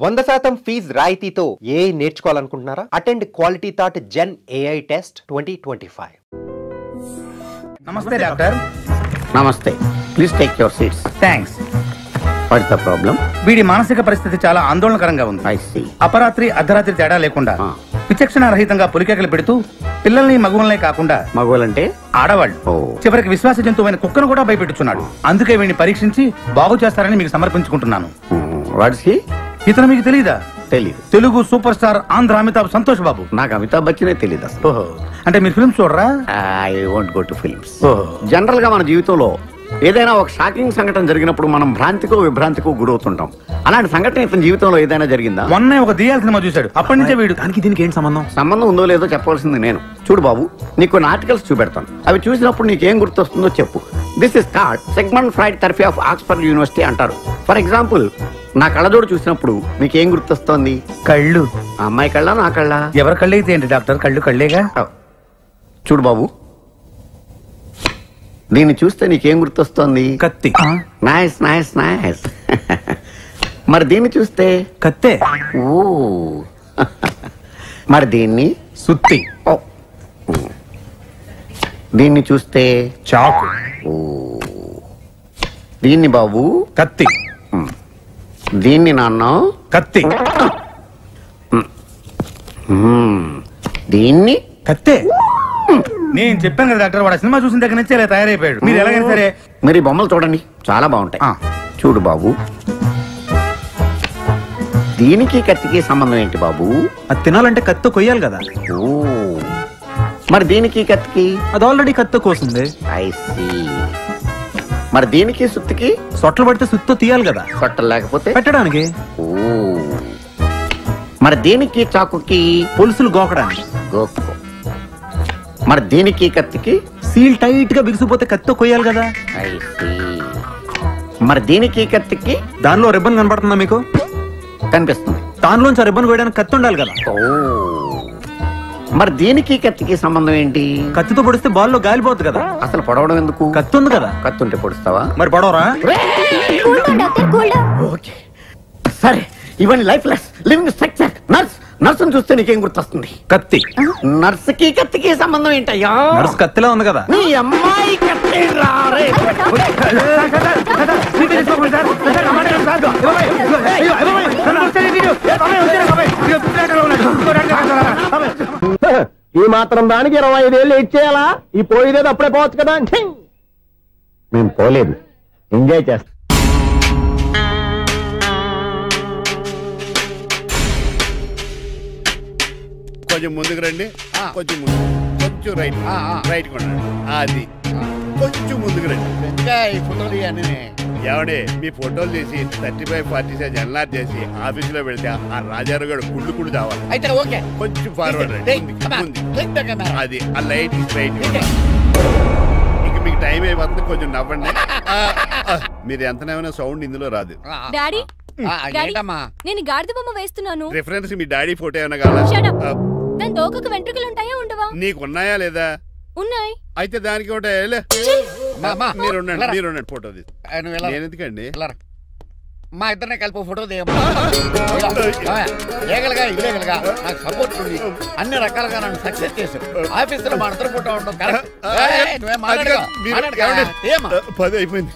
100% fees రాయితీతో AI నేర్చుకోవాలనుకుంటున్నారా? Attend quality thought gen AI test 2025. నమస్తే డాక్టర్. నమస్తే. Please take your seats. Thanks. What's the problem? వీడి మానసిక పరిస్థితి చాలా ఆందోళనకరంగా ఉంది. I see. అపరాత్రి అర్ధరాత్రి తేడా లేకుండా విచక్షణ రహితంగా పులికేకలు పెడుతూ పిల్లల్ని మగువలనే కాకుండా మగవాళ్ళంటే ఆడవాళ్ళు చివరికి విశ్వాస జంతువైన కుక్కను కూడా భయపెట్టుచున్నాడు. అందుకే వీడిని పరీక్షించి బాగు చేస్తారని మీకు సమర్పించుకుంటున్నాను. Watts he? ఇతను మీకు తెలీదా? తెలీదు. Telugu super star Andhra Amitabh Santosh Babu. నాకు అమితాబ్ బచ్చనే తెలీదు అసలు. ఓహో, అంటే మీరు ఫిల్మ్స్ చూడరా? I won't go to films. General గా మన జీవితంలో ఏదైనా ఒక షాకింగ్ సంఘటన జరిగినప్పుడు మనం భ్రాంతికో విభ్రాంతికో గురవుతుంటాం. అలాంటి సంఘటన ఇతని జీవితంలో ఏదైనా జరిగిందా? మొన్నే ఒక దియాల సినిమా చూశాడు. అప్పటి నుంచే వీడు దీనికి ఏంటి సంబంధం? సంబంధం ఉందో లేదో చెప్పవలసింది నేను. చూడు బాబు, నీకు కొన్ని ఆర్టికల్స్ చూపెడతాను. అవి చూసినప్పుడు నీకేం గుర్తొస్తుందో చెప్పు. This is called segment fried therapy of Oxford university అంటారు. ఫర్ ఎగ్జాంపుల్, నా కళ్ళజోడు చూసినప్పుడు నీకేం గుర్తొస్తోంది? కళ్ళు. ఆ అమ్మాయి కళ్ళ, నా కళ్ళ? ఎవరి కళ్ళు అయితే ఏంటి డాక్టర్, కళ్ళు కళ్ళేగా. చూడు బాబు, దీన్ని చూస్తే నీకేం గుర్తొస్తోంది? కత్తి. Nice nice nice. మరి దీన్ని చూస్తే? కత్తే. ఓ. మరి దీన్ని? సుత్తి. దీన్ని చూస్తే? చాకు. ఓ. దీన్ని బాబు? కత్తి. దీన్ని నాన్న? కత్తి. దీన్ని? కత్తే. నేను చెప్పాను కదా డాక్టర్, వాడు సినిమా చూసిన దగ్గర నుంచి ఇలా తయారైపోయాడు. మీరు ఎలాగైనా సరే మరి బొమ్మలు చూడండి, చాలా బాగుంటాయి. చూడు బాబు, దీనికి కత్తికి సంబంధం ఏంటి బాబు? అది తినాలంటే కత్తి కొయ్యాలి కదా. ఓ. మరి దీనికి కత్తికి? అది ఆల్రెడీ కత్తి కోసింది. I see. మరి దీనికి సుత్తికి? సొట్టలు పడితే సుత్తో తీయాలి కదా. సొట్టలు లేకపోతే పెట్టడానికి. ఓ. మరి దీనికి చాకుకి? పులుసులు గోకడానికి. గోకు. మరి దీనికి కత్తికి? సీల్ టైట్ గా బిగిసిపోతే కత్తితో కొయ్యాలి కదా. I see. మరి దీనికి కత్తికి? దానిలో రిబ్బన్ కనపడుతుందా మీకు? కనిపిస్తుంది. దానిలోంచి ఆ రిబ్బన్ కొయ్యడానికి కత్తి ఉండాలి కదా. ఓ. మరి దీనికి కత్తికి సంబంధం ఏంటి? కత్తితో పొడిస్తే బాల్లో గాలిపోతుంది కదా. అసలు పొడవడం ఎందుకు? కత్తి ఉంది కదా. కత్తి ఉంటే పొడుస్తావా? మరి పొడవరా? ఓకే సరే. ఇవన్నీ life less living structure. Nurse. నర్సును చూస్తే నీకేం గుర్తొస్తుంది? కత్తి. నర్సుకి కత్తికి సంబంధం ఏంటయ్యా? నర్సు కత్తిలా ఉంది కదా. నీ అమ్మాయి కత్తి రారే. ఈ మాత్రం దానికి 25 ఏళ్ళు ఇచ్చేయాలా? ఈ పోయేదేదో అప్పుడే పోవచ్చు కదా. మేము పోలేదు, ఎంజాయ్ చేస్తాం. కొంచెం ముందుకు రండి, కొంచెం ముందు, కొంచెం రైట్, రైట్ కొనండి. అది కొంచెం ముందుకు రండి. ఇంకా ఈ ఫోటోలు ఇవన్నీ ఏమండి, మీ ఫోటోలు తీసి 35, 40 సైజ్ ఎన్లార్ చేసి ఆఫీసులో పెడితే ఆ రాజారావు గారు కుళ్ళు తావాలి. అయితే ఓకే, కొంచెం ఫార్వర్డ్ రండి. అది ఆ లైట్ రైట్. ఇంక మీకు టైం అయిపోతుంది, కొంచెం నవ్వండి. మీరు ఎంతనేమైనా సౌండ్ ఇందులో రాదు. డాడీ, నేను గాడిద బొమ్మ వేస్తున్నాను. రిఫరెన్స్ మీ డాడీ ఫోటో ఏమైనా కావాలా? దాని దోకకు వెంట్రుకలు ఉంటాయా ఉండవా? నీకు ఉన్నాయా లేదా? ఉన్నాయి. అయితే దానికి ఒకటే మీరు ఉండండి, ఫోటో తీసి. నేను ఎందుకండి మా ఇద్దరిని కలిపి ఫోటో లీగల్గా ఇల్లీగల్గా నాకు సపోర్ట్ ఉంది. అన్ని రకాలుగా నన్ను సక్సెస్ చేశారు. ఆఫీసులో మా ఇద్దరు ఫోటో ఉండడం కరెక్ట్. 10 అయిపోయింది.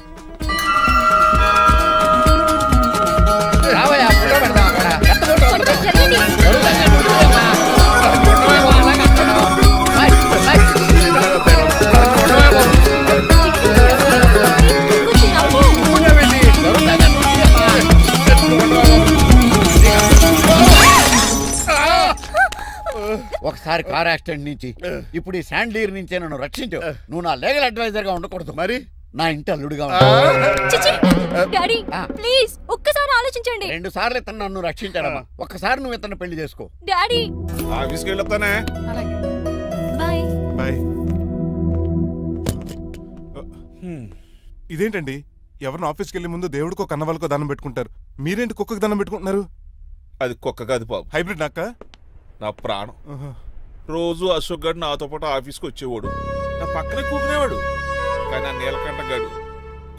రావయ్యా, ఫోటో పెడతాం అక్కడ. ఒకసారి కార్ యాక్సిడెంట్ నుంచి, ఇప్పుడు ఈ శాండ్లీర్ నుంచే నన్ను రక్షించు. నువ్వు నా లీగల్ అడ్వైజర్ గా ఉండకూడదు, మరి నా ఇంటి అల్లుడుగా డాడీ ప్లీజ్ ఒక్కసారి ఆలోచించండి. 2 సార్లు ఇతను నన్ను రక్షించాడమ్మా. ఒక్కసారి నువ్వు ఇతను పెళ్లి చేసుకో. డాడీ ఆఫీస్కి వెళ్ళొస్తానే. Bye bye. ఇదేంటండి, ఎవరిని ఆఫీస్కి వెళ్ళే ముందు దేవుడికో కన్నవాళ్ళకో దండం పెట్టుకుంటారు, మీరేంటి కుక్కకి దండం పెట్టుకుంటున్నారు? అది కుక్క కాదు బాబు, హైబ్రిడ్ నాక. నా ప్రాణం. రోజు అశోక్ గడు నాతో పాటు ఆఫీస్కి వచ్చేవాడు, నా పక్కనే కూకునేవాడు. కానీ ఆ నీలకంఠ గడు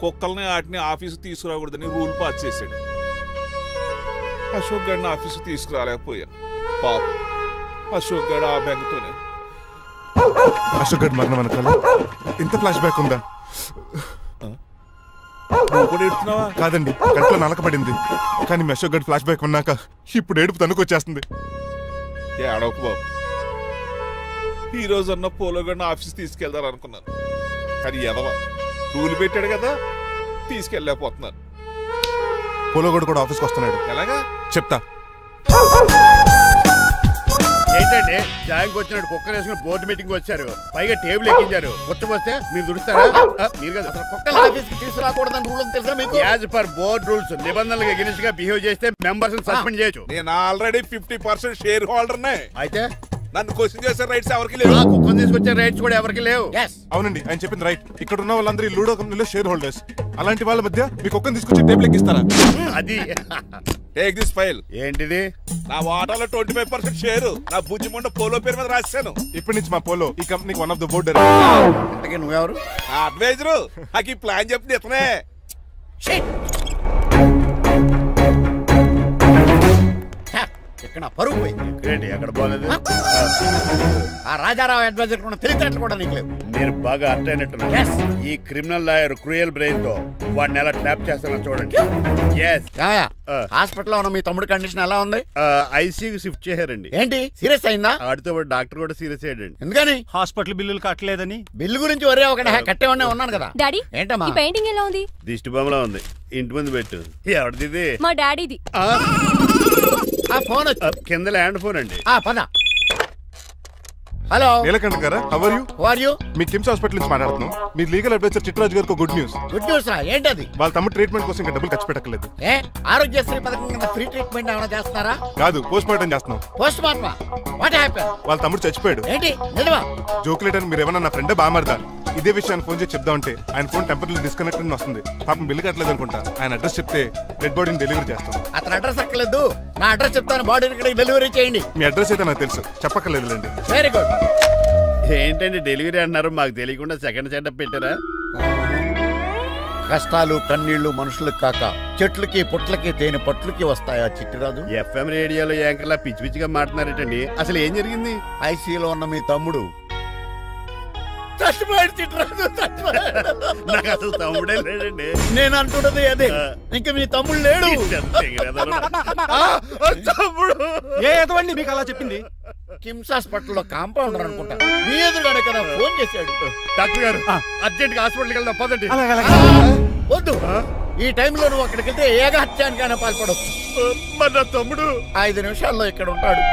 కుక్కల్ని వాటిని ఆఫీసు తీసుకురాకూడదని రూల్ పాస్ చేశాడు. అశోక్ గడిని ఆఫీసు తీసుకురాలేకపోయాను. పాప అశోక్ గడ ఆ బెంగతోనే. అశోక్ గడ్ మరణం వెనకాల ఇంత ఫ్లాష్ బ్యాక్ ఉందా? కాదండి, కంట్లో నలకపడింది. కానీ మీ అశోక్ గడ్ ఫ్లాష్ బ్యాక్ ఉన్నాక ఇప్పుడు ఏడుపు తనుకొచ్చేస్తుంది. ఏడవకు బాబు. ఈ రోజు అన్న పోలో గడిని ఆఫీస్ తీసుకెళ్దాం అనుకున్నాను, కానీ ఎదవ రూల్ పెట్టాడు కదా, తీసుకెళ్ళలేకపోతున్నాను. పోలో గడ్ కూడా ఆఫీస్కి వస్తున్నాడు. ఎలాగా చెప్తా. ఏంటండి జాయింగ్ వచ్చినాడు కుక్కర్ వేసుకుని బోర్డు మీటింగ్ వచ్చారు, పైగా టేబుల్ ఎక్కించారు. వస్తే మీరు దుడుస్తారా? మీరు కదా అసలు కుక్కలు ఆఫీస్కి తీసుకురాకూడదని రూల్ తెలుసా మీకు? యాజ్ పర్ బోర్డ్ రూల్స్ నిబంధనలకు ఎగనిస్ట్ గా బిహేవ్ చేస్తే మెంబర్స్ సస్పెండ్ చేయొచ్చు. నేను ఆల్రెడీ 50% షేర్ హోల్డర్ నే. అయితే నన్ను క్వశ్చన్ చేసే రైట్స్ ఎవరికి లేవు. కుక్కను తీసుకొచ్చే రైట్స్ కూడా ఎవరికి లేవు. అవునండి, ఆయన చెప్పింది రైట్. ఇక్కడ ఉన్న వాళ్ళందరూ ఈ లూడో కంపెనీలో షేర్ హోల్డర్స్. అలాంటి వాళ్ళ మధ్య మీ కుక్కను తీసుకొచ్చి టేబుల్ ఎక్కిస్తారా? అది టేక్ దిస్ ఫైల్. ఏంటిది? నా వాటాలో 25% షేరు నా బుజ్జిముండ పోలో పేరు మీద రాశాను. ఇప్పటి నుంచి మా పోలో ఈ కంపెనీకి వన్ ఆఫ్ ద బోర్డ్. నువ్వెవరు? అడ్వైజరు. నాకు ఈ ప్లాన్ చెప్పింది ఇతనే. ఇక్కడ పరుగు పోయింది. ఎక్కడ బాగలేదు. ఆ రాజారావు అడ్వైజర్ కూడా తెలియటట్లు కూడా నీకు లేవు. మీరు బాగా అర్థం అయినట్టున్నారు. ఈ క్రిమినల్ లాయర్ క్రూయల్ బ్రెయిన్ తో వాడిని ఎలా ట్రాప్ చేస్తానో చూడండి. హాస్పిటల్లో ఉన్న మీ తమ్ముడి కండిషన్ ఎలా ఉంది? ఐసీయూకి షిఫ్ట్ చేశారండి. ఏంటి సీరియస్ అయిందా? ఆడితో డాక్టర్ కూడా సీరియస్ అయ్యాడండి. ఎందుకని? హాస్పిటల్ బిల్లులు కట్టలేదని. బిల్లు గురించి ఒరే ఒకటి కట్టేవాడినే ఉన్నాను కదా. డాడీ ఏంటమ్మా ఈ పెయింటింగ్ ఎలా ఉంది? దిష్టి బొమ్మలా ఉంది. ఇంటి ముందు పెట్టు. ఎవరిది? మా డాడీది. ఆ ఫోన్ కింద ల్యాండ్ ఫోన్ అండి. పద. హలో నీలకంఠ గారా, how are you? How are you? మీ కిమ్స్ హాస్పిటల్ నుంచి మాట్లాడుతున్నాం. మీ లీగల్ అడ్వైజర్ చిట్రాజు గారికి గుడ్ న్యూస్. గుడ్ న్యూస్ రా? ఏంటది? వాళ్ళ తమ్ముడు ట్రీట్మెంట్ కోసం ఇంకా డబ్బులు ఖర్చు పెట్టలేదు. ఆరోగ్యశ్రీ పథకం కింద ఫ్రీ ట్రీట్మెంట్ ఏమైనా చేస్తున్నారా? కాదు, పోస్ట్ మార్టం చేస్తున్నాం. Post mortem? What happen? వాళ్ళ తమ్ముడు చచ్చిపోయాడు. ఏంటి నిజమా? జోకులేటని మీరు ఏమన్నా నా ఫ్రెండ్ బామర్దా? ఇదే విషయాన్ని ఫోన్ చేసి చెప్దామంటే ఆయన ఫోన్ టెంపరీ డిస్కనెక్ట్ అని వస్తుంది. పాపం బిల్లు కట్టలేదు అనుకుంటా. ఆయన అడ్రస్ చెప్తే డెడ్ బాడీని డెలివరీ చేస్తాం. అతను అడ్రస్ అక్కర్లేదు, నా అడ్రస్ చెప్తాను, బాడీని ఇక్కడ డెలివరీ చేయండి. మీ అడ్రస్ అయితే నాకు తెలుసు, చెప్పక్కర్లేదులేండి. Very good. ఏంటండి డెలివరీ అన్నారు, మాకు తెలియకుండా సెకండ్ సెటప్ పెట్టారా? కష్టాలు కన్నీళ్లు మనుషులకు కాక చెట్లకి పుట్లకి తేనె పట్లకి వస్తాయా చిట్టిరాజు? ఎఫ్ఎం రేడియోలో యాంకర్లా పిచ్చి పిచ్చిగా మాట్లాడారేటండి. అసలు ఏం జరిగింది? ఐసీయూలో ఉన్న మీ తమ్ముడు చచ్చిపోయాడు. చిట్టిరాజు నాకు అసలు తమ్ముడే లేడండి. నేను అంటున్నది అదే. ఇంకా మీ తమ్ముడు లేడు. తమ్ముడు ఏదండి మీకు అలా చెప్పింది? కిమ్స్ హాస్పిటల్లో కాంపౌండర్ అనుకుంటా మీ ఎదురుగానే కదా ఫోన్ చేశాడు. డాక్టర్ గారు అర్జెంట్ గా హాస్పిటల్కి వెళ్దాం పదండి. వద్దు, ఈ టైంలో నువ్వు అక్కడికి వెళ్తే ఏకహత్యానికైనా పాల్పడవచ్చు. మరి నా తమ్ముడు 5 నిమిషాల్లో ఇక్కడ ఉంటాడు.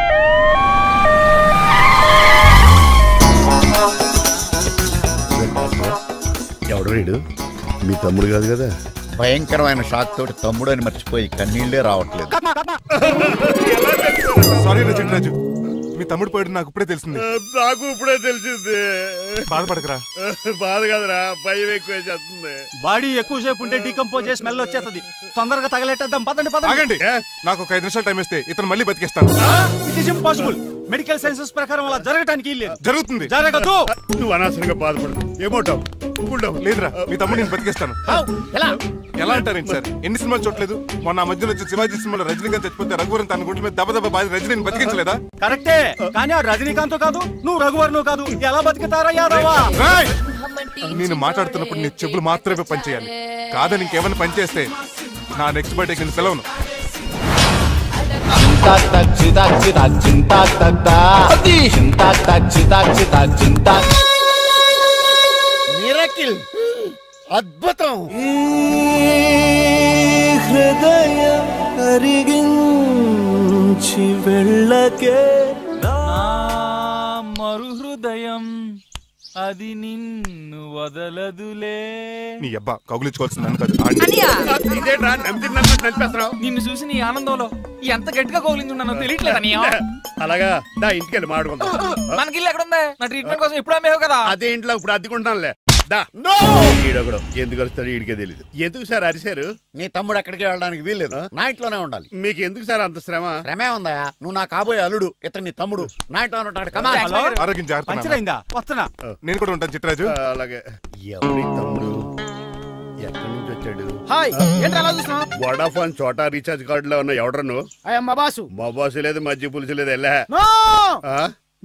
ఎవడు వీడు? మీ తమ్ముడు కాదు కదా? భయంకరమైన షాక్ తోటి తమ్ముడు అని మర్చిపోయి కన్నీళ్లే రావట్లేదు. సారీ చిట్రాజు, మీ తమ్ముడు పోయాడు నాకు ఇప్పుడే తెలిసింది. నాకు ఇప్పుడే తెలిసింది. బాధపడకరా. బాధ కదరా, భయం ఎక్కువ చేస్తుంది. బాడీ ఎక్కువసేపు ఉంటే డీకంపోజ్ చేసి స్మెల్ వచ్చేస్తుంది. తొందరగా తగలెట్టేద్దాం. పదండి పదండి. ఆగండి, నాకు ఒక 5 నిమిషాలు టైం ఇస్తే ఇతను మళ్ళీ బతికేస్తాను. It is impossible. Medical sciences ప్రకారం అలా జరగటానికి లేదు. జరుగుతుంది. జరగదు. నువ్వు అనవసరంగా బాధపడదు. ఏమోటావు? లేదురా, మీ తమ్ముడు నేను బతికేస్తాను. ఎలా అంటారేంటి సార్? ఎన్ని సినిమాలు చూడలేదు? మొన్న ఆ మధ్యలో వచ్చి శివాజీ సినిమాలో రజనీకాంత్ చచ్చిపోతే రఘువరన్ తన గుండె మీద దెబ్బ బాధ రజనీని బతికించలేదా? కరెక్టే, కానీ ఆ రజనీకాంత్ కాదు, నువ్వు రఘువర్ను కాదు. ఎలా బతుకుతారా యాదవా? నేను మాట్లాడుతున్నప్పుడు నీ చెప్పులు మాత్రమే పనిచేయాలి. కాదని ఇంకేమైనా పనిచేస్తే నా నెక్స్ట్ బర్త్డే కింద పిలవను. మిరకిల్, అద్భుతం. హృదయం కరిగించి వెళ్ళకే మరు హృదయం అది నిన్ను వదలదులే. నీ అబ్బా కౌగులించుకోవాల్సింది కాదు. నిన్ను చూసి నీ ఆనందంలో ఎంత గట్టిగా కౌగులించున్నానో తెలియట్లేదు. అలాగా దా ఇంటికి వెళ్ళి మాట్లాడుకుందాం. మనకి ఇల్లు ఎక్కడ ఉంది? నా ట్రీట్మెంట్ కోసం ఎప్పుడు అమ్మేవు కదా. అదే ఇంట్లో ఇప్పుడు అద్దెకుంటానులే. ఈడొకడు ఎందుకు వస్తాడు ఈడికే తెలియదు. ఎందుకు సార్ అరిశారు? నీ తమ్ముడు ఎక్కడికి వెళ్ళడానికి వీల్లేదు, నా ఇంట్లోనే ఉండాలి. మీకు ఎందుకు సార్ అంత శ్రమ? శ్రమే ఉందా? నువ్వు నా కాబోయే అల్లుడు, ఇతను నీ తమ్ముడు, నా ఇంట్లోనే ఉంటాడు. ఆరోగ్యం జాగ్రత్త. వస్తున్నా. నేను కూడా ఉంటాను చిట్రాజు. అలాగే. ఎవరి తమ్ముడు? ఎక్కడి నుంచి వచ్చాడు. హాయ్ ఏంటి అలా చూస్తున్నావు? వడాఫోన్ చోటా రీఛార్జ్ కార్డు లో ఉన్న ఎవడరా నువ్వు? మా బాసు. మా బాసు లేదు, మజ్జి పులుసు లేదు. వెళ్ళా.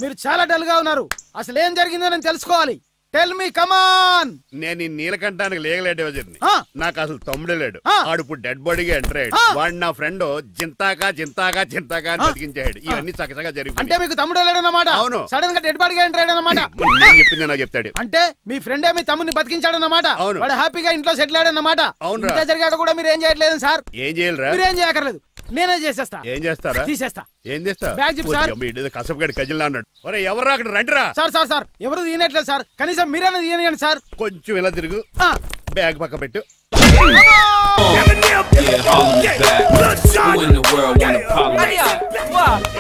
మీరు చాలా డల్ గా ఉన్నారు. అసలు ఏం జరిగిందో నేను తెలుసుకోవాలి. టెల్ మీ కమాన్. నేను ఈ నీలకంఠానికి లీగల్ అడ్వైజర్ని. నాకు అసలు తమ్ముడే లేడు. ఆడు ఇప్పుడు డెడ్ బాడీగా ఎంటర్ అయ్యాడు. వాడు నా ఫ్రెండ్ జింతాకా జింతాకా జింతాకా అని బతికించాడు. ఇవన్నీ చక్కగా జరిగింది. అంటే మీకు తమ్ముడే లేడన్నమాట? అవును. సడన్ గా డెడ్ బాడీగా ఎంటర్ అయ్యాడన్నమాట. నేను చెప్పింది నాకు చెప్తాడు. అంటే మీ ఫ్రెండే మీ తమ్ముని బతికించాడన్నమాట. అవును. వాడు హ్యాపీగా ఇంట్లో సెటిల్ అయ్యాడన్నమాట. అవును. ఇంత జరిగాక కూడా మీరు ఏం చేయట్లేదు సార్? ఏం చేయాలరా? మీరేం చేయక్కర్లేదు, నేనే చేసేస్తా. ఏం చేస్తారా? తీసేస్తా. ఏం చేస్తా? Bag zip sir. కసపగడి కజిల్లా అన్నాడు. ఒరే ఎవరు అక్కడ రండిరా. సార్ సార్ సార్ ఎవరు తీయనట్లేదు సార్. కనీసం మీరైనా తీయనియండి సార్. కొంచెం ఇలా తిరుగు. బ్యాగ్ పక్క పెట్టు.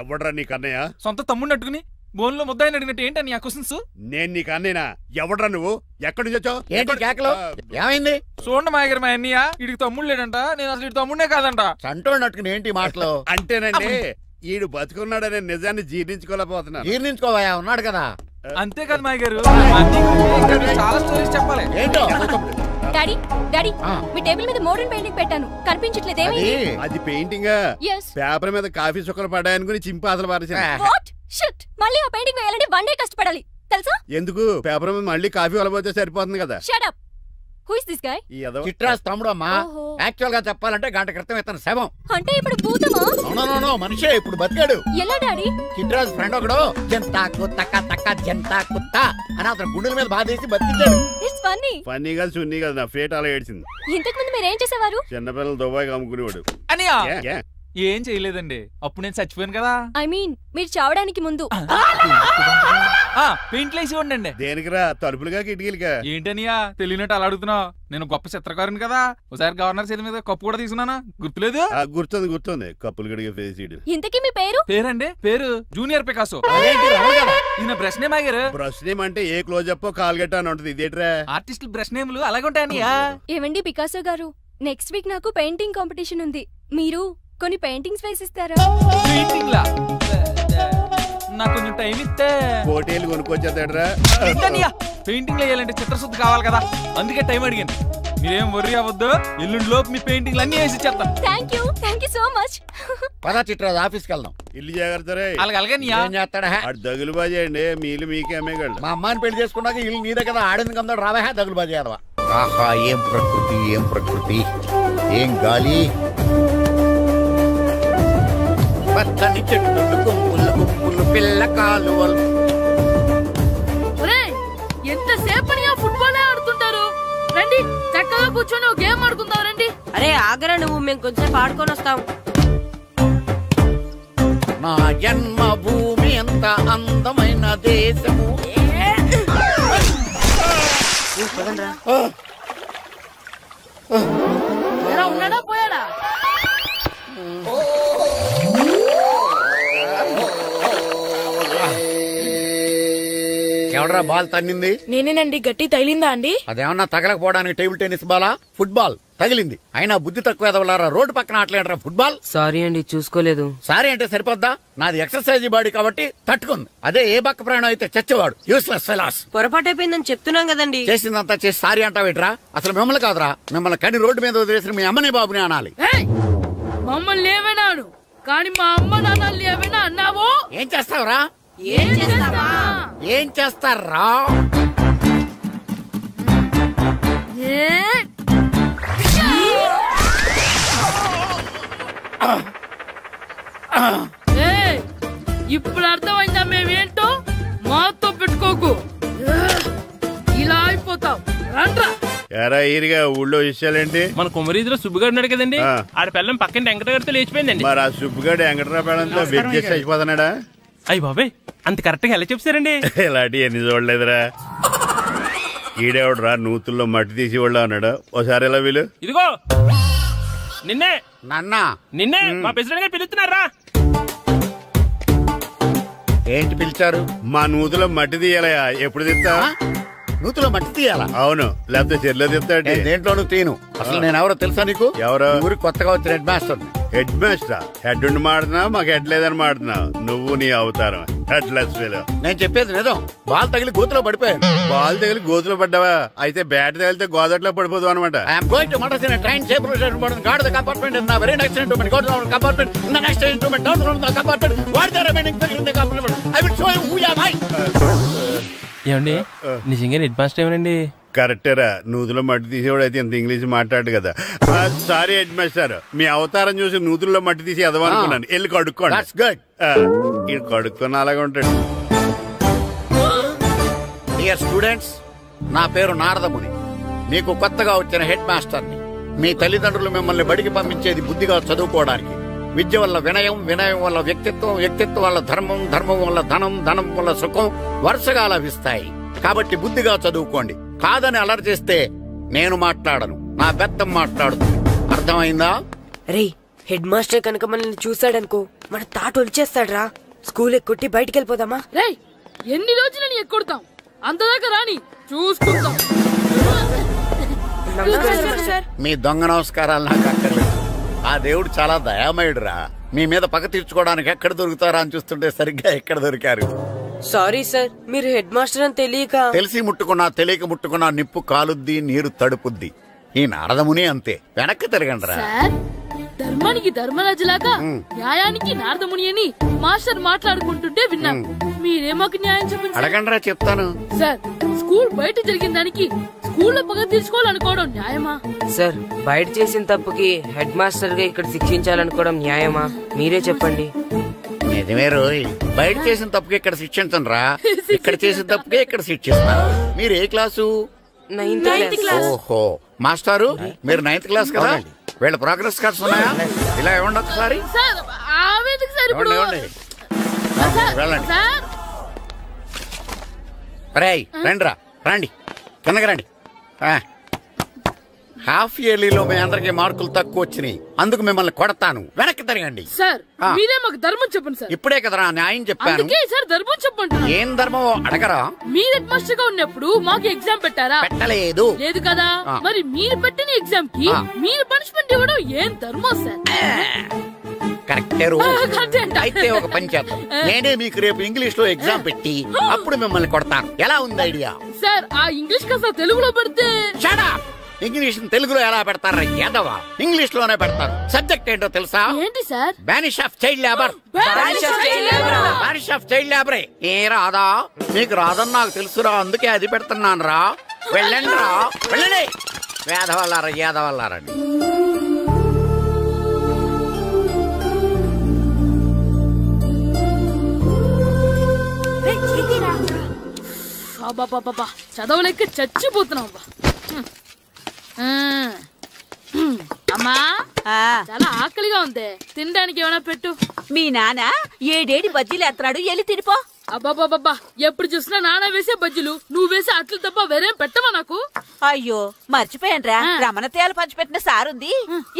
ఎవడరా నీకు అన్నయ్య? సొంత తమ్ముడిని అట్టుకుని బోన్ లో ముద్దాయిని అడిగినట్టు ఏంటని ఆ క్వశ్చన్స్? నేను నీకు అన్నయ్యనా? ఎవడరా నువ్వు? ఎక్కడి నుంచి వచ్చావు? ఏంటి కేకలో? ఏమైంది? చూడండి మా దగ్గర మా అన్నయ్య ఇడికి తమ్ముడు లేడంట. నేను అసలు ఇటు తమ్ముడే కాదంట. చంటోడు అట్టుకుని ఏంటి మాటలు? అంటేనండి ఈడు బతుకున్నాడనే నిజాన్ని జీర్ణించుకోలేకపోతున్నా. జీర్ణించుకోవా, ఉన్నాడు కదా. అంతేకాదు మా గారు, చాలా స్టోరీస్ చెప్పాలి. ఏంటో డాడీ డాడీ మీ టేబుల్ మీద మోడర్న్ పెయింటింగ్ పెట్టాను, కనిపించట్లేదు. అది పెయింటింగ్. పేపర్ మీద కాఫీ చుక్కలు పడ్డాయనుకుని చింపి అసలు పారేసాను. షిట్, మళ్ళీ ఆ పెయింటింగ్ వేయాలంటే 1 డే కష్టపడాలి తెలుసా? ఎందుకు? పేపర్ మీద మళ్ళీ కాఫీ వలపోతే సరిపోతుంది కదా. Shut up. Who is this guy? చిట్రాజ్ తమ్ముడు అమ్మా. యాక్చువల్ గా చెప్పాలంటే గంట క్రితం ఇతను శవం. అంటే ఇప్పుడు భూతమా? నో మనిషే ఇప్పుడు బతికాడు. ఎలా డాడీ? చిట్రాజ్ ఫ్రెండ్ ఒకడు జంతా కుత్తక తక్క జంతా కుత్త అని అతను గుండెల మీద బాధేసి బతికించాడు. It's funny. ఫన్నీ గా సున్నీ కదా. నా ఫేట్ అలా ఏడ్చింది. ఇంతకు ముందు మీరు ఏం చేసేవారు? చిన్నపిల్లలు దుబాయ్ అమ్ముకునేవాడు. అనియా ఏం చేయలేదండి. అప్పుడు నేను చచ్చిపోయాను కదా. ఐ మీన్ మీరు చావడానికి ముందు. పెయింట్లు వేసి ఉండండి. దేనికిరా? తలుపులుగా కిటికీలుగా? ఏంటనియా తెలియనట్టు అలా అడుగుతున్నావు? నేను గొప్ప చిత్రకారుని కదా. ఒకసారి గవర్నర్ చేతి మీద కప్పు కూడా తీసుకున్నానా? గుర్తులేదు? గుర్తుంది. కప్పులు గడిగే ఫేస్. ఇంతకీ మీ పేరు? పేరండి పేరు జూనియర్ పికాసో. ఈయన బ్రష్ నేమ్ ఆగారు. బ్రష్ నేమ్ అంటే ఏ క్లోజప్ కాల్గెట్ అని ఉంటుంది. ఇదేట్రా? ఆర్టిస్టులు బ్రష్ నేమ్లు అలాగే ఉంటాయనియా. ఏమండి పికాసో గారు, నెక్స్ట్ వీక్ నాకు పెయింటింగ్ కాంపిటీషన్ ఉంది. మీరు కొన్ని పెయింటింగ్స్ వేసిస్తారా? పెయింటింగ్ లా నాకు కొంచెం టైం ఇస్తే పోటీలు కొనుక్కొచ్చేస్తాడ్రా. పెయింటింగ్ వేయాలంటే చిత్రశుద్ధి కావాలి కదా, అందుకే టైం అడిగాను. మీరేం వర్రీ అవ్వద్దు, ఎల్లుండి లోపు మీ పెయింటింగ్లు అన్ని వేసి ఇచ్చేస్తాను. Thank you so much. పదా చిట్రాజ్ ఆఫీస్కి వెళ్దాం. ఇల్లు జాగ్రత్త. అలాగే ఏం చేస్తాడా? దగులు బాజీ అండి. మీలు మీకే అమ్మేగాళ్ళు. మా అమ్మాయిని పెళ్లి చేసుకున్నాక ఇల్లు నీదే కదా. ఆడింది కమ్దాడు రావా దగులు బాజీ అదవా. ఆహా ఏం ప్రకృతి, ఏం ప్రకృతి, ఏం గాలి. పచ్చని చెట్లు, గుంపులు గుంపులు పిల్ల కాలువలు. ఎంతసేపు ఫుట్బాల్ ఆడుతుంటారు? రండి చక్కగా కూర్చొని ఒక గేమ్ ఆడుకుందాం రండి. అరే ఆగరా నువ్వు, మేము కొంచెం ఆడుకొని వస్తాం. నా జన్మభూమి ఎంత అందమైన దేశము. ఉన్నాడా పోయాడా? ఎవడరా బాల్ తన్నింది? నేనేనండి. గట్టి తగిలిందా అండి? అదేమన్నా తగలకపోవడానికి టేబుల్ టెన్నిస్ బాలా? ఫుట్బాల్ తగిలింది. అయినా బుద్ధి తక్కువ ఎదవలారా రోడ్డు పక్కన ఆటలేడరా ఫుట్బాల్. సారీ అండి చూసుకోలేదు. సారీ అంటే సరిపోద్దా? నాది ఎక్సర్సైజ్ బాడీ కాబట్టి తట్టుకుంది. అదే ఏ బక్క ప్రాణం అయితే చచ్చేవాడు. Useless fellas. పొరపాటు అయిపోయిందని చెప్తున్నాం కదండి. చేసిందంతా చేసి సారీ అంటావేట్రా? అసలు మిమ్మల్ని కాదురా, మిమ్మల్ని కని రోడ్డు మీద వదిలేసిన మీ అమ్మని బాబుని అనాలి. మమ్మల్ని లేవనాడు కానీ మా అమ్మ నాన్న లేవనా అన్నావు. ఏం చేస్తావురా? ఏం చేస్తారా? ఇప్పుడు అర్థమైందా మేమేంటో? మాతో పెట్టుకోకు, ఇలా అయిపోతావు. రండ్రా. ఎరా ఈరిగా ఊళ్ళో విషయాలేంటి? మన కుమరీధిలో సుబ్బుగాడు ఉన్నాడు కదండి, ఆడ పిల్లం పక్కన వెంకటగారితో లేచిపోయిందండి. మరి ఆ సుబ్బుగాడు వెంకటరావు పిల్లంతో వెజ్జెస్ అయిపోతున్నాడా? అయ్యి బాబాయ్ అంత కరెక్ట్ గా ఎలా చెప్తారండి? ఇలాంటి ఎన్ని చూడలేదురా. ఈడేవడరా నూతుల్లో మట్టి తీసి వాళ్ళు అన్నాడు. ఓసారి ఎలా వీలు? ఇదిగో నిన్నే నిన్నే మా ప్రెసిడెంట్ గారు పిలుస్తున్నారా? ఏంటి పిలిచారు? మా నూతులో మట్టి తీయాలయా. ఎప్పుడు తీస్తా? నూతులో మట్టి తీయాలా? అవును, లేకపోతే చెర్లో తీస్తాడు. దేంట్లోనూ తీను. అసలు నేను ఎవరో తెలుసా నీకు? ఎవరో? ఊరికి కొత్తగా వచ్చిన head master. Head master? Head ఉండి మాడుతున్నావు, మాకు హెడ్ లేదని మాడుతున్నావు. నువ్వు నీ అవతారం. నేను చెప్పేది నిజం. బాల్ తగిలి గోతులో పడిపోయాను. బాల్ తగిలి గోతులో పడ్డావా? అయితే బ్యాట్ తగిలితే గోదట్లో పడిపోదు అనమాట. I'm going to Madras in train safely guard the compartment in the very next instrument go down compartment in the next instrument down from the compartment what the remaining thing in the compartment I will show you who am I. ఏమండి నిజంగా head master ఏమనండి? కరెక్టరా, నూతులో మట్టి తీసేవాడు అయితే ఇంత English మాట్లాడు కదా. Sorry head master, మీ అవతారం చూసి నూతుల్లో మట్టి తీసి ఎదవనుకున్నాను. వెళ్ళి కడుక్కోండి. ఇది కడుక్కొని అలాగే ఉంటాడు. డియర్ స్టూడెంట్స్, నా పేరు నారదముని. మీకు కొత్తగా వచ్చిన హెడ్ మాస్టర్ని. మీ తల్లిదండ్రులు మిమ్మల్ని బడికి పంపించేది బుద్ధిగా చదువుకోవడానికి. విద్య వల్ల వినయం, వినయం వల్ల వ్యక్తిత్వం, వ్యక్తిత్వం వల్ల ధర్మం, ధర్మం వల్ల ధనం, ధనం వల్ల సుఖం వరుసగా లభిస్తాయి. కాబట్టి బుద్ధిగా చదువుకోండి. కాదని అలర్ చేస్తే నేను మాట్లాడను, నా బెత్తం మాట్లాడుతుంది. అర్థమైందా? రే, హెడ్ మాస్టర్ కనుక మనల్ని చూసాడనుకో మన తాట ఒలిచేస్తాడ్రా. స్కూల్ ఎక్కొట్టి బయటికి వెళ్ళిపోదామా? రే, ఎన్ని రోజులని ఎక్కొడతాం? అంతదాకా రాని చూసుకుంటాం. మీ దొంగ నమస్కారాలు నాకు అక్కర్లేదు. ఆ దేవుడు చాలా దయామయుడురా. మీ మీద పగ తీర్చుకోవడానికి ఎక్కడ దొరుకుతారా అని చూస్తుంటే సరిగ్గా ఎక్కడ దొరికారు. సారీ సార్, మీరు హెడ్ మాస్టర్ అని తెలియక. తెలిసి ముట్టుకున్నా తెలియక ముట్టుకున్నా నిప్పు కాలుద్ది, నీరు తడుపుద్ది. ఈ నారదముని అంతే. వెనక్కి తిరగండిరా. ధర్మానికి ధర్మరాజులాగా న్యాయానికి నారదముని అని మాస్టర్ మాట్లాడుకుంటుంటే విన్నాం. మీరేమాకు న్యాయం చెప్పండి. అడగండిరా, చెప్తాను. సార్, స్కూల్ బయట జరిగిన దానికి స్కూల్లో పగ తీర్చుకోవాలనుకోవడం న్యాయమా? సార్, బయట చేసిన తప్పుకి హెడ్ మాస్టర్ గా ఇక్కడ శిక్షించాలనుకోవడం న్యాయమా? మీరే చెప్పండి. నిజమే రోయ్, బయట చేసిన తప్పుకి ఇక్కడ శిక్షించను రా. ఇక్కడ చేసిన తప్పుకే ఇక్కడ శిక్షిస్తాను. మీరు ఏ క్లాసు? 9th class. ఓహో, మాస్టారు మీరు 9th క్లాస్ కదా? వీళ్ళ ప్రోగ్రెస్ కార్డ్స్ ఉన్నాయా? ఇలా ఇవ్వండి ఒకసారి. వెళ్ళండి. రేయ్, రండిరా, రండి, కిందకి రండి. హాఫ్ ఇయర్లీలో మీ అందరికి మార్కులు తక్కువ వచ్చినాయి, అందుకు మిమ్మల్ని కొడతాను. వెనక్కి తిరగండి. సార్, మీరే మాకు ధర్మం చెప్పండి సార్. ఇప్పుడే కదరా న్యాయం చెప్పాను. సార్, ధర్మం చెప్పండి. ఏం ధర్మమో అడగరా? మీరు హెడ్ మాస్టర్ గా ఉన్నప్పుడు మాకు ఎగ్జామ్ పెట్టారా? పెట్టలేదు. లేదు కదా? మరి మీరు పెట్టిన ఎగ్జామ్ కి మీరు పనిష్మెంట్ ఇవ్వడం ఏం ధర్మం సార్? కరెక్టే. అయితే ఒక పని చేద్దాం, నేనే మీకు రేపు ఇంగ్లీష్ లో ఎగ్జామ్ పెట్టి అప్పుడు మిమ్మల్ని కొడతాను. ఎలా ఉంది ఐడియా? సార్, ఆ ఇంగ్లీష్ కాస్త తెలుగులో పెడితే. ఇంగ్లీష్ తెలుగులో ఎలా పెడతారా యాదవా? ఇంగ్లీష్ లోనే పెడతారు. సబ్జెక్ట్ ఏంటో తెలుసా? ఏంటి sir? Banish of child labour. Banish of child లేబరే. ఏ రాదా? మీకు రాదని నాకు తెలుసురా, అందుకే అది పెడుతున్నాను రా. వెళ్ళండి రా, వెళ్ళండి. వేదవల్లారా, యాదవల్లారండి. చదవలేక చచ్చిపోతున్నాం. అమ్మా, చాలా ఆకలిగా ఉంది, తినడానికి ఏమైనా పెట్టు. మీ నాన్న 7 బజ్జీలు ఎత్తాడు, వెళ్ళి తినిపో. అబ్బాబాబా, ఎప్పుడు చూసినా నాన్న వేసే బజ్జీలు, నువ్వు వేసే అట్లు తప్ప వేరేం పెట్టవా నాకు? అయ్యో, మర్చిపోయానురా, రమణ తేలు పంచిపెట్టిన సారుంది,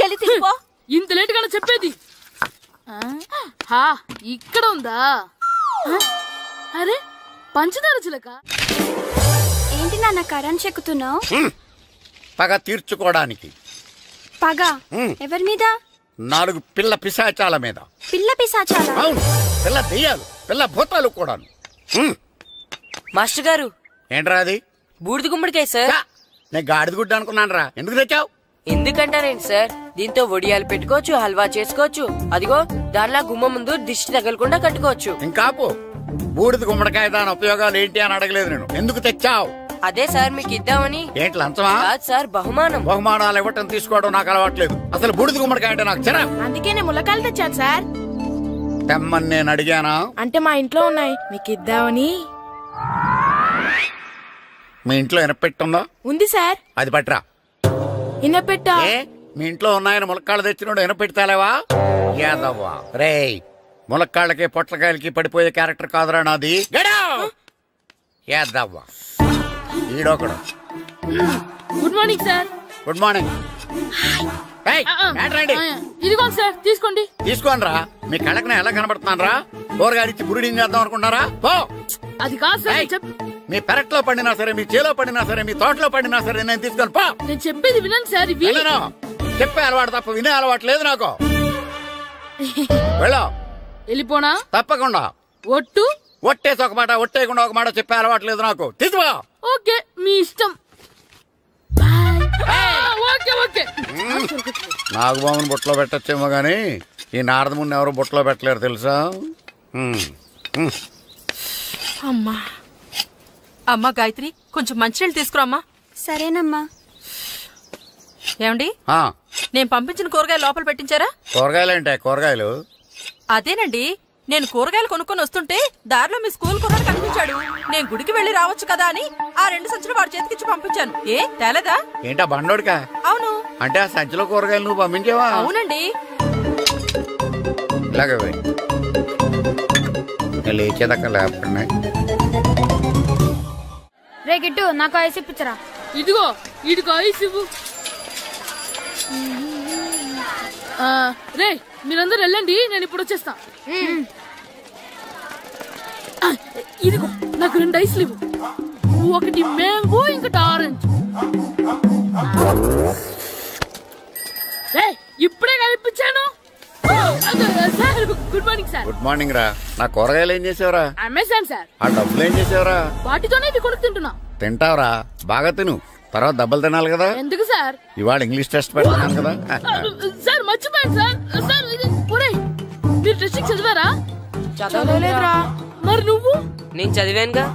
వెళ్ళి తినిపో. ఇంత లేట్ గా చెప్పేది. ఇక్కడ ఉందా? అరే, పంచదార చిలక. ఏంటి నాన్న కరెంట్ చెక్కుతున్నావు? పగ తీర్చుకోవడానికి. పగ ఎవరి మీద? 4 పిల్ల పిశాచాల మీద. పిల్ల పిశాచాల? అవును, పిల్ల దెయ్యాలు, పిల్ల భూతాలు కూడా. మాస్టర్ గారు, ఏంట్రా అది? బూడిద గుమ్మడికాయ సార్. నేను గాడిద గుడ్డ అనుకున్నాను రా. ఎందుకు తెచ్చావు? ఎందుకంటారేంటి సార్, దీంతో వడియాలు పెట్టుకోవచ్చు, హల్వా చేసుకోవచ్చు. అదిగో దానిలా గుమ్మ ముందు దిష్టి తగలకుండా కట్టుకోవచ్చు. ఇంకాపు, బూడిద గుమ్మడికాయ దాని ఉపయోగాలు ఏంటి అని అడగలేదు నేను. ఎందుకు తెచ్చావు? అదే సార్ మీకు ఇద్దామని. ఏంటి లంచమా? కాదు సార్, బహుమానం. బహుమానాలు ఇవ్వటం తీసుకోవడం నాకు అలవాట్లేదు. అసలు బూడిద గుమ్మడికాయ అంటే నాకు చిరా. అందుకే నేను ములకాయలు తెచ్చాను సార్. తెమ్మని నేను అడిగానా? అంటే మా ఇంట్లో ఉన్నాయి, మీకు ఇద్దామని. మీ ఇంట్లో ఎనపెట్టుందా? ఉంది సార్. అది పట్రా. ఇనపెట్టా? మీ ఇంట్లో ఉన్నాయని ములక్కాళ్ళు తెచ్చినోడు ఎనపెడతాలేవా? యాదవ్వా రేయ్, ములక్కాళ్ళకి పొట్లకాయలకి పడిపోయే క్యారెక్టర్ కాదురా నాది. యాదవ్వా ఈడొకడు. Good morning sir. Good morning. ఇదిగోండి సార్, తీసుకోండి. తీసుకోండి రా. మీ కళ్ళకి ఎలా కనబడుతున్నాను రా? కూరగాయలిచ్చి బురిడింగ్ చేద్దాం అనుకుంటారా? పో. అది కాదు సార్. మీ పెరట్లో పండినా సరే, మీ చేలో పండినా సరే, మీ తోటలో పండినా సరే నేను తీసుకొని పో. నేను చెప్పేది వినండి సార్. చెప్పే అలవాటు తప్ప వినే అలవాటు లేదు నాకు. వెళ్ళా. వెళ్ళిపోనా? తప్పకుండా. ఒట్టు? ఒట్టేసి ఒక మాట ఒట్టేయకుండా ఒక మాట చెప్పే అలవాట్లేదు నాకు. తీసుకో. ఓకే మీ ఇష్టం. Okay okay. నాగబాబుని బుట్టలో పెట్టచ్చేమో గానీ ఈ నారదముని ఎవరు బుట్టలో పెట్టలేరు తెలుసా. అమ్మా అమ్మా గాయత్రి, కొంచెం మంచినీళ్ళు తీసుకురామ్మా. సరేనమ్మా. ఏమండి, నేను పంపించిన కూరగాయలు లోపల పెట్టించారా? కూరగాయలేంటే కూరగాయలు? అదేనండి, నేను కూరగాయలు కొనుక్కొని వస్తుంటే దారిలో మీ స్కూల్ కుర్రాడు కనిపించాడు. నేను గుడికి వెళ్లి రావచ్చు కదా అని ఆ 2 సంచులు వాడి చేతికిచ్చి పంపించాను. ఏ తేలేదా? ఏంటా బండోడికా? అవును. అంటే ఆ సంచిలో కూరగాయలు నువ్వు పంపించావా? అవునండి. ఇలాగే లేచేదాకా లేపండి. రే గిట్టు, నాకు ఐస్ ఇప్పించరా. ఇదిగో ఇదిగో ఐస్ ఇవ్వు. రే మీరందరూ వెళ్ళండి, నేను ఇప్పుడు వచ్చేస్తా. ఇదిగో నాకు 2 ఐస్లు ఇవ్వు. ఒకటి మ్యాంగో, ఇంకటి ఆరెంజ్. రే ఇప్పుడే కనిపించాను. Good morning sir. Good morning రా. నా కూరగాయలు ఏం చేసావురా? Amazon sir. ఆ డబ్బులు ఏం చేసావురా? వాటితోనే ఇవి కొనుక్కు తింటున్నా. తింటావురా, బాగా తిను. తర్వాత దెబ్బలు తినాలి కదా. ఎందుకు సార్? ఇవాళ ఇంగ్లీష్ టెస్ట్ పెడతాను కదా. సార్ మర్చిపోయాను సార్. సార్ మీరు టెస్టింగ్ చదివారా? చదవలేదురా. మరి నువ్వు? నేను చదివానుగా.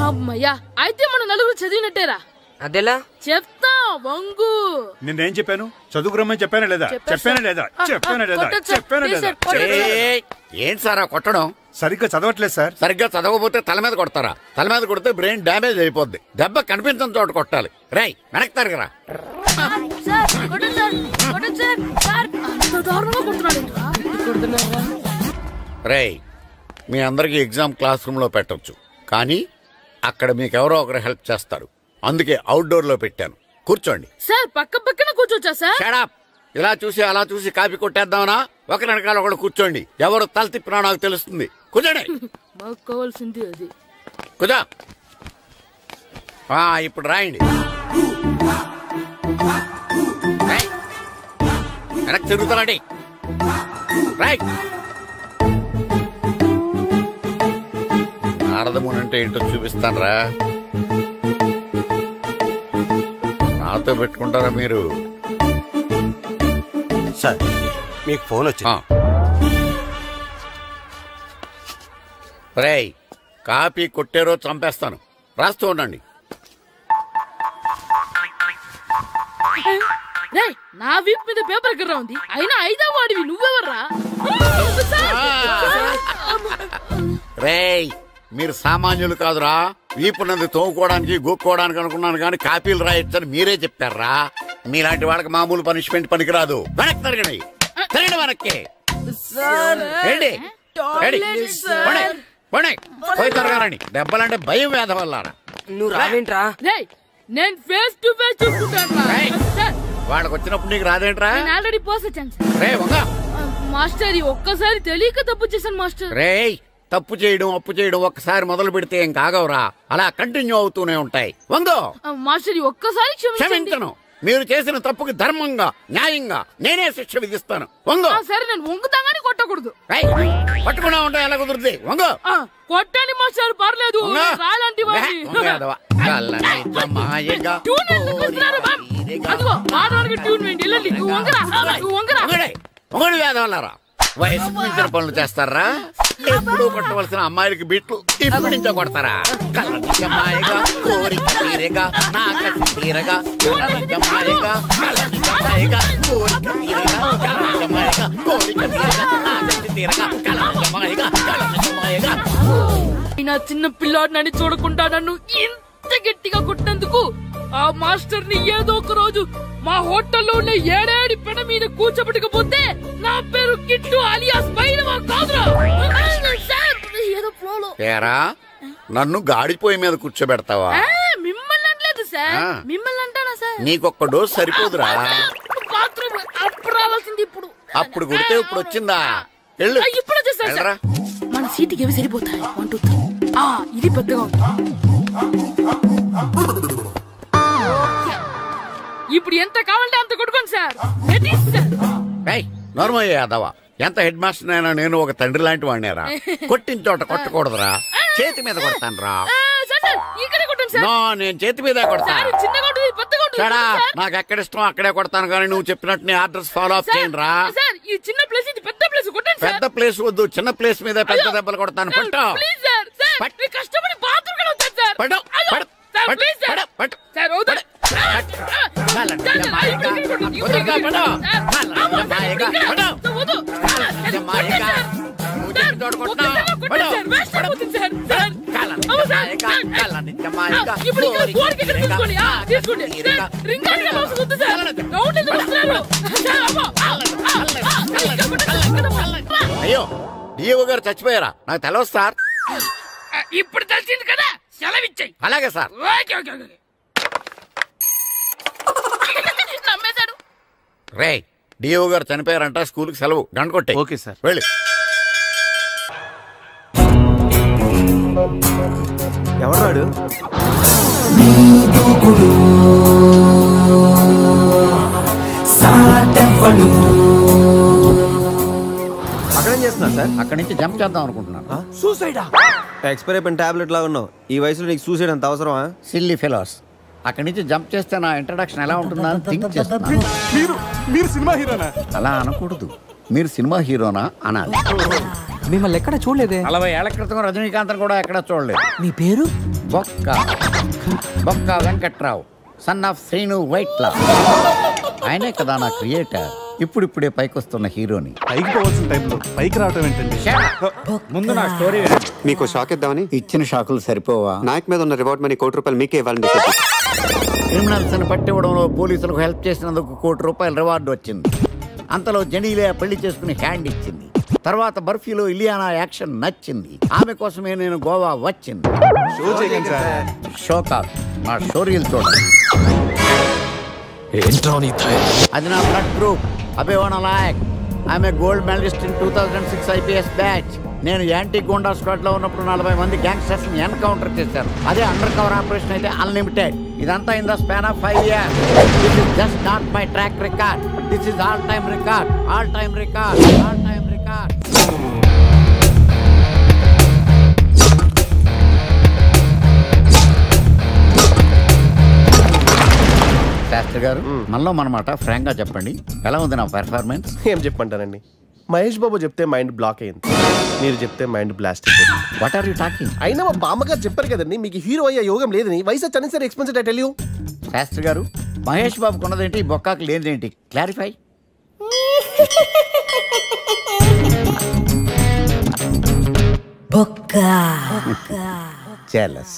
అమ్మయ్యా, అయితే మన నలుగురు చదివినట్టేరా. అదెలా? చెప్తా వంగు. నేనేం చెప్పాను? చదువుకురమ్మని చెప్పానా లేదా? చెప్పానా లేదా? ఏంటి సార్ కొట్టడం? సరిగ్గా చదవట్లేదు సార్. సరిగ్గా చదవకపోతే తల మీద కొడతారా? తల మీద కొడితే బ్రెయిన్ డ్యామేజ్ అయిపోద్ది. దెబ్బ కనిపించిన చోట కొట్టాలి. రేయ్ వెనక్కి తరగరా. రేయ్ మీ అందరికి ఎగ్జామ్ క్లాస్ రూమ్ లో పెట్టొచ్చు, కానీ అక్కడ మీకెవరో ఒకరు హెల్ప్ చేస్తారు. అందుకే అవుట్డోర్ లో పెట్టాను. కూర్చోండి. సార్ పక్క పక్కన కూర్చోచ్చా సార్? Shut up. ఇలా చూసి అలా చూసి కాపీ కొట్టేద్దామనా? ఒకరి వెనకాల ఒకడు కూర్చోండి. ఎవరు తల తిప్పినా నాకు తెలుస్తుంది. కూర్చోండి. మాకు కావాల్సింది అది. కూర్చో. ఇప్పుడు రాయండి. వెనక్కి తిరుగుతారండి. రైట్. నారదముని అంటే ఏంటో చూపిస్తానరా. నాతో పెట్టుకుంటారా మీరు? సార్ మీకు ఫోన్ వచ్చింది. రేయ్ కాపీ కొట్టారో చంపేస్తాను. రాస్తూ ఉండండి. నా వీప్ మీద పేపర్ ఎక్కడ ఉంది? అయినా 5వ వాడివి నువ్వెవర్రా? రేయ్ మీరు సామాన్యులు కాదురా. వీపున్నది తోముకోవడానికి గోక్కోవడానికి అనుకున్నాను కానీ కాపీలు రాయొచ్చని మీరే చెప్పారా. మీలాంటి వాళ్ళకి మామూలు పనిష్మెంట్ పనికిరాదు. వెనక్కి తిరగండి. తిరగండి వెనక్కి. పోయి తిరగారండి. దెబ్బలంటే భయం వేద వల్ల. నువ్వు రావేంట్రా? నేను ఫేస్ టు ఫేస్ చూసుకుంటాను. వాళ్ళకి వచ్చినప్పుడు నీకు రాదేంట్రా? నేను ఆల్రెడీ పోసొచ్చాను సార్. రే వంగా. మాస్టర్ ఒక్కసారి తెలియక తప్పు చేశాను మాస్టర్. రేయ్ తప్పు చేయడం అప్పు చేయడం ఒక్కసారి మొదలు పెడితే ఏం కాగవరా. అలా కంటిన్యూ అవుతూనే ఉంటాయి. వందో. మాస్టర్ ఒక్కసారి క్షమించను. మీరు చేసిన తప్పుకి ధర్మంగా న్యాయంగా నేనే శిక్ష విధిస్తాను. వంగో. సరే నేను వంగుతాగానే కొట్టకూడదు. పట్టుకున్నా ఉంటా ఎలా కుదురుతుంది. వంగో. కొట్టండి మాస్టర్ పర్లేదు. రాలంటి వేదవల్లారా వయసు మించిన పనులు చేస్తారా? ఎప్పుడు కొట్టవలసిన అమ్మాయిలకి బిట్లు ఇప్పుడు నుంచో కొడతారా? కలనిజమాయగా కోరిక తీరగా నాకసి తీరగా కలనిజమాయగా కలనిజమాయగా కోరిక తీరగా కలనిజమాయగా కోరిక తీరగా నాకసి తీరగా కలనిజమాయగా కలనిజమాయగా. నా చిన్న పిల్లాడు నన్ను చూడకుండా నన్ను ఇంత గట్టిగా కొట్టినందుకు ఆ మాస్టర్ ని ఏదో ఒక రోజు మా హోటల్లో ఉన్న 7 పెడ మీద కూర్చోబెట్టకపోతే నా పేరు కిట్టు అలియాస్ బైరవా కాదురా. ఏదో ఫ్లోలో నన్ను గాడిపోయి మీద కూర్చోబెడతావా? మిమ్మల్ని అనలేదు సార్. మిమ్మల్ని అంటానా సార్? నీకొక్క డోస్ సరిపోదురా. బాత్రూమ్ అప్పుడు రావాల్సింది ఇప్పుడు. అప్పుడు కొడితే ఇప్పుడు వచ్చిందా? ఇప్పుడు వచ్చేసారు సార్. మన సీటుకి ఏవి సరిపోతాయి? 1 2 3. ఇది పెద్దగా ఉంది. ఇప్పుడు ఎంత కావాలంటే అంత కొట్టుకోండి సార్. నోర్మయ్య యాదవ ఎంత హెడ్ మాస్టర్ అయినా నేను ఒక తండ్రి లాంటి వాడినేరా. కొట్టిన చోట కొట్టకూడదురా, చేతి మీద కొడతాను రా. నేను చేతి మీద కొడతా. నాకు ఎక్కడ ఇష్టం అక్కడే కొడతాను, కానీ నువ్వు చెప్పినట్టు నీ ఆర్డర్స్ ఫాలో అప్ చేయండి రా. పెద్ద ప్లేస్ వద్దు, చిన్న ప్లేస్ మీద పెద్ద దెబ్బలు కొడతాను. పట్టు అయ్యో, డిఓ గారు చచ్చిపోయారా? నాకు తెలవదు సార్. ఇప్పుడు తెలిసింది కదా, సెలవిచ్చాయి. అలాగే సార్. నమ్మేశాడు. రే, డిఓ గారు చనిపోయారంట, స్కూల్కి సెలవు. గంట కొట్టే. Okay sir. వెళ్ళి. ఎవరాడు? అక్కడేం చేస్తున్నా సార్? అక్కడి నుంచి జంప్ చేద్దాం అనుకుంటున్నాను. సూసైడా? ఎక్స్పైర్ అయిపోయిన టాబ్లెట్ లా ఉన్నావు. ఈ వయసులో నీకు సూసైడ్ అంత అవసరమా? Silly fellows. అక్కడి నుంచి జంప్ చేస్తే నా ఇంట్రడక్షన్ ఎలా ఉంటుందా అని థింక్ చేస్తున్నాను. మీరు సినిమా హీరోనా? అలా అనకూడదు, మీరు సినిమా హీరోనా అనాలి. మిమ్మల్ని ఎక్కడ చూడలేదే. 40 ఏళ్ల క్రితం రజనీకాంత్ కూడా ఎక్కడ చూడలేదు. మీ పేరు? బొక్క వెంకట్రావు, సన్ ఆఫ్ శ్రీను వైట్లా. ఆయనే కదా నా క్రియేటర్. ఇప్పుడిప్పుడే పైకి వస్తున్న హీరోని. పైకి పోవాల్సిన టైంలో పైకి రావటం ఏంటండి? ముందు నా స్టోరీ మీకు షాక్ ఇద్దామని. ఇచ్చిన షాకులు సరిపోవా? నాయక్ మీద ఉన్న రివార్డ్ మనీ ₹1 మీకే ఇవ్వాలని. క్రిమినల్స్ ని పట్టివ్వడంలో పోలీసులకు హెల్ప్ చేసినందుకు ₹1 రివార్డు వచ్చింది. అంతలో జనీలే పెళ్లి చేసుకుని హ్యాండ్ ఇచ్చింది. తర్వాత బర్ఫీలో ఇలియానా యాక్షన్ నచ్చింది. ఆమె కోసమే నేను గోవా వచ్చింది. షో కాదు, నా స్టోరీలు చూడండి. అది నా బ్లడ్ గ్రూప్, అభివాన లాయక్. ఆమె gold medalist in 2006 IPS batch. నేను యాంటీ గోండా స్క్వాడ్ లో ఉన్నప్పుడు 40 మంది గ్యాంగ్స్టర్స్ ని ఎన్కౌంటర్ చేశాను. అదే అండర్ కవర్ ఆపరేషన్ అయితే అన్లిమిటెడ్. ఇదంతా in the span of 5 years. This is just not my track record. This is all time record. Shastri గారు, మనలో మనమాట ఫ్రాంక్ గా చెప్పండి, ఎలా ఉంది నా పెర్ఫార్మెన్స్? ఏం చెప్పంటారండి, మహేష్ బాబు చెప్తే మైండ్ బ్లాక్ అయింది, మీరు చెప్తే మైండ్ బ్లాస్ట్ అయిపోయింది. What are you talking? అయినా మా బామ్మగారు చెప్పారు కదండి మీకు హీరో అయ్యే యోగం లేదని. వయసు వచ్చి సరే expensive I tell you. Shastri గారు, మహేష్ బాబు కొన్నదేంటి, బొక్కాకి లేనిదేంటి? క్లారిఫై. బొక్క jealous.